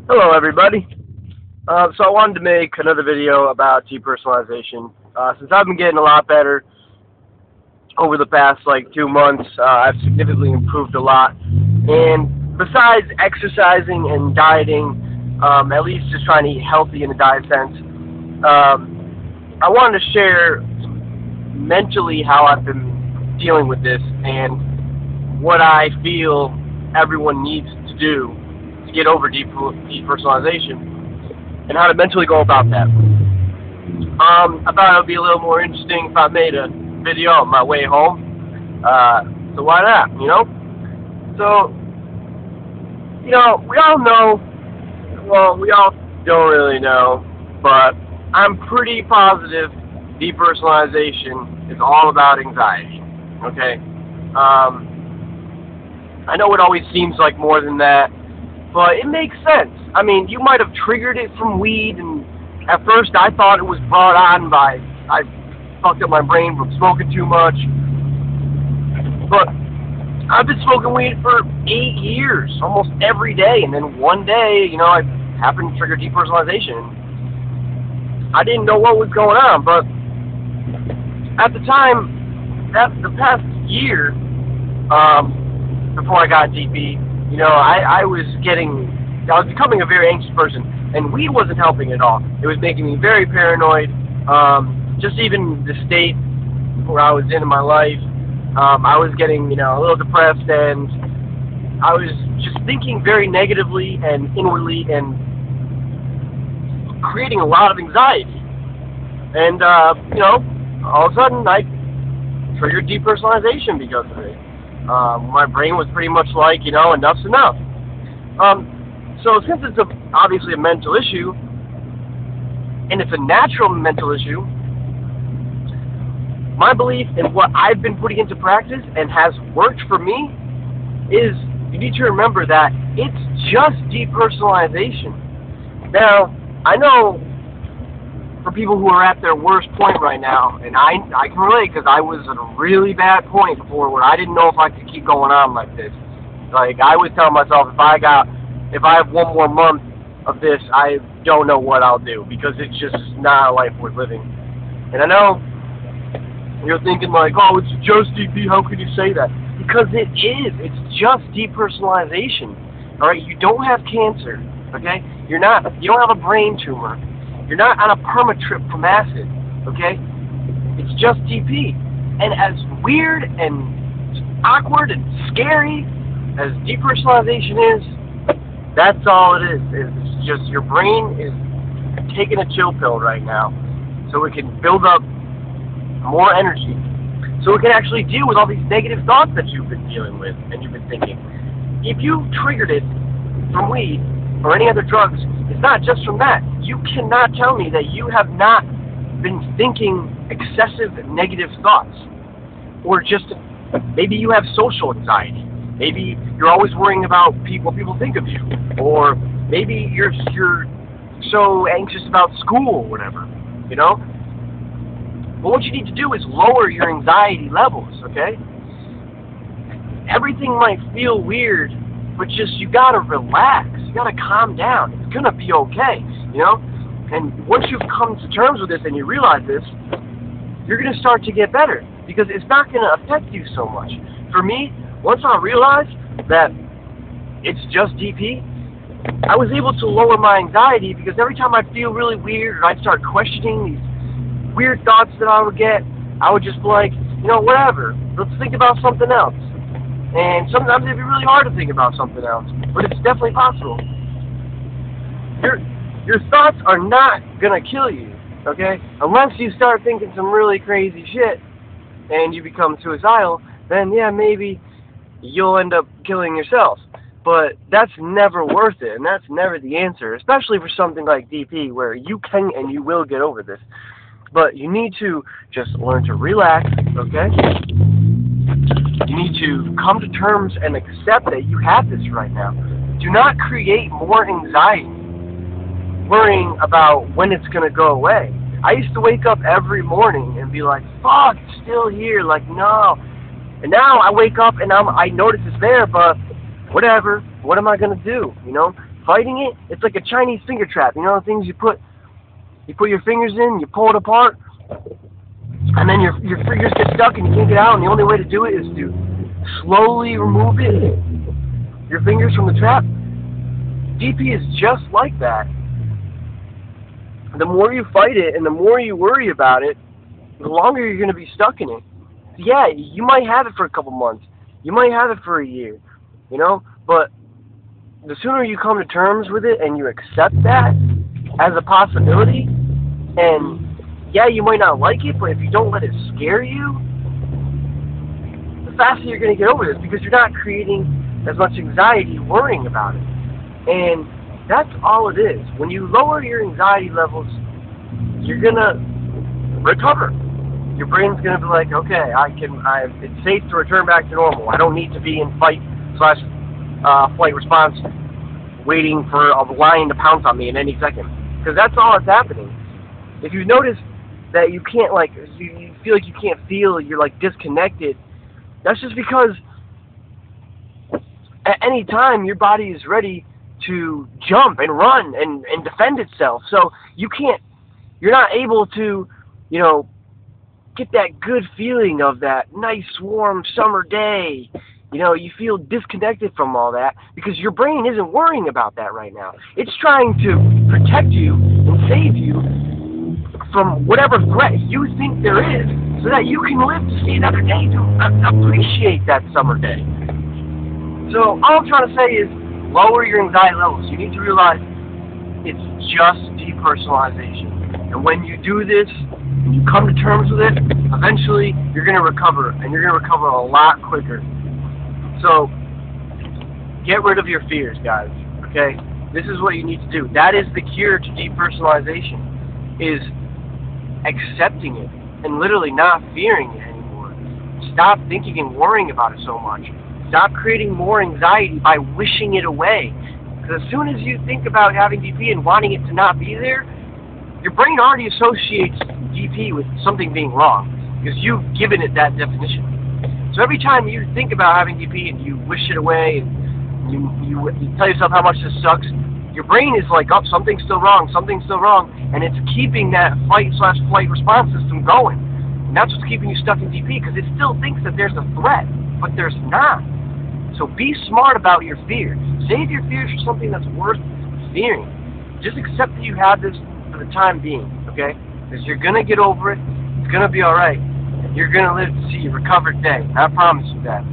Hello, everybody. So I wanted to make another video about depersonalization. Since I've been getting a lot better over the past 2 months, I've significantly improved a lot. And besides exercising and dieting, at least just trying to eat healthy in a diet sense, I wanted to share mentally how I've been dealing with this and what I feel everyone needs to do to get over depersonalization and how to mentally go about that. I thought it would be a little more interesting if I made a video on my way home. So why not, So, we all know, well, we all don't really know, but I'm pretty positive depersonalization is all about anxiety, okay? I know it always seems like more than that, but it makes sense. I mean, you might have triggered it from weed, and at first I thought it was brought on by, I fucked up my brain from smoking too much, but I've been smoking weed for 8 years, almost every day, and then one day, I happened to trigger depersonalization. I didn't know what was going on, but at the time, the past year, before I got DP, I was becoming a very anxious person, and weed wasn't helping at all. It was making me very paranoid. Just even the state where I was in my life, I was getting, a little depressed, and I was just thinking very negatively and inwardly, and creating a lot of anxiety. And, all of a sudden, I triggered depersonalization because of it. My brain was pretty much like, enough's enough. So since it's obviously a mental issue, and it's a natural mental issue, my belief in what I've been putting into practice and has worked for me is you need to remember that it's just depersonalization. Now, I know for people who are at their worst point right now, and I can relate because I was at a really bad point before where I didn't know if I could keep going on like this. Like, I was telling myself, if I have one more month of this, I don't know what I'll do, because it's just not a life worth living. And I know you're thinking like, oh, it's just DP, how can you say that? Because it is. It's just depersonalization. Alright, you don't have cancer, okay? You don't have a brain tumor. You're not on a perma trip from acid, okay? It's just DP. And as weird and awkward and scary as depersonalization is, that's all it is. It's just your brain is taking a chill pill right now so it can build up more energy, so it can actually deal with all these negative thoughts that you've been dealing with and you've been thinking. If you triggered it from weed or any other drugs, it's not just from that. You cannot tell me that you have not been thinking excessive negative thoughts. Or just, maybe you have social anxiety. Maybe you're always worrying about what people think of you. Or maybe you're so anxious about school or whatever, But what you need to do is lower your anxiety levels, okay? Everything might feel weird, but you gotta relax. You gotta calm down. It's gonna be okay, And once you've come to terms with this and you realize this, you're gonna start to get better, because it's not gonna affect you so much. For me, once I realized that it's just DP, I was able to lower my anxiety, because every time I'd feel really weird or I'd start questioning these weird thoughts that I would get, I would just be like, whatever, let's think about something else. And sometimes it'd be really hard to think about something else, but it's definitely possible. Your thoughts are not gonna kill you, okay? Unless you start thinking some really crazy shit and you become suicidal, then yeah, maybe you'll end up killing yourself. But that's never worth it, and that's never the answer, especially for something like DP, where you can and you will get over this. But you need to just learn to relax, okay? You need to come to terms and accept that you have this right now. Do not create more anxiety worrying about when it's going to go away. I used to wake up every morning and be like, fuck, it's still here, like, no. And now I wake up and I notice it's there, but whatever, what am I going to do, fighting it, it's like a Chinese finger trap. You know the things you put your fingers in, you pull it apart, and then your fingers get stuck and you can't get out, and the only way to do it is to slowly remove your fingers from the trap. DP is just like that. The more you fight it and the more you worry about it, the longer you're going to be stuck in it. Yeah, you might have it for a couple months. You might have it for a year, you know, but the sooner you come to terms with it and you accept that as a possibility, and yeah, you might not like it, but if you don't let it scare you, the faster you're going to get over this, because you're not creating as much anxiety worrying about it. And that's all it is. When you lower your anxiety levels, you're going to recover. Your brain's going to be like, okay, it's safe to return back to normal. I don't need to be in fight/flight response waiting for a lion to pounce on me in any second. Because that's all that's happening. If you notice that you can't, like, you feel like you can't feel, you're like disconnected, that's just because at any time your body is ready to jump and run and defend itself. So you're not able to, you know, get that good feeling of that nice warm summer day. You know, you feel disconnected from all that because your brain isn't worrying about that right now. It's trying to protect you and save you from whatever threat you think there is so that you can live to see another day, to appreciate that summer day. So all I'm trying to say is lower your anxiety levels. You need to realize it's just depersonalization. And when you do this, and you come to terms with it, eventually you're going to recover, and you're going to recover a lot quicker. So get rid of your fears, guys, okay? This is what you need to do. That is the cure to depersonalization, is accepting it and literally not fearing it anymore. Stop thinking and worrying about it so much. Stop creating more anxiety by wishing it away. Because as soon as you think about having DP and wanting it to not be there, your brain already associates DP with something being wrong, because you've given it that definition. So every time you think about having DP and you wish it away, and you tell yourself how much this sucks, your brain is like, oh, something's still wrong, and it's keeping that fight/flight response system going. And that's what's keeping you stuck in DP, because it still thinks that there's a threat, but there's not. So be smart about your fear. Save your fears for something that's worth fearing. Just accept that you have this for the time being, okay? Because you're going to get over it, it's going to be alright, and you're going to live to see a recovered day. I promise you that.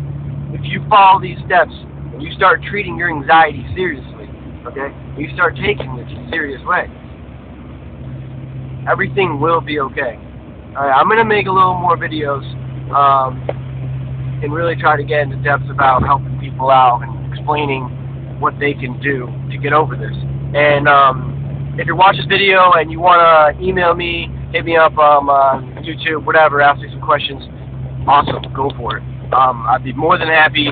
If you follow these steps, and you start treating your anxiety seriously, okay? You start taking it in a serious way, everything will be okay. Alright, I'm going to make a little more videos, and really try to get into depth about helping people out and explaining what they can do to get over this. And if you're watching this video and you want to email me, hit me up on YouTube, whatever, ask me some questions, awesome, go for it. I'd be more than happy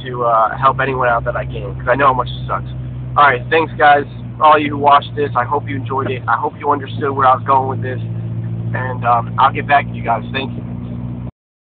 to help anyone out that I can, because I know how much it sucks. Alright, thanks guys, all you who watched this. I hope you enjoyed it. I hope you understood where I was going with this. And I'll get back to you guys. Thank you.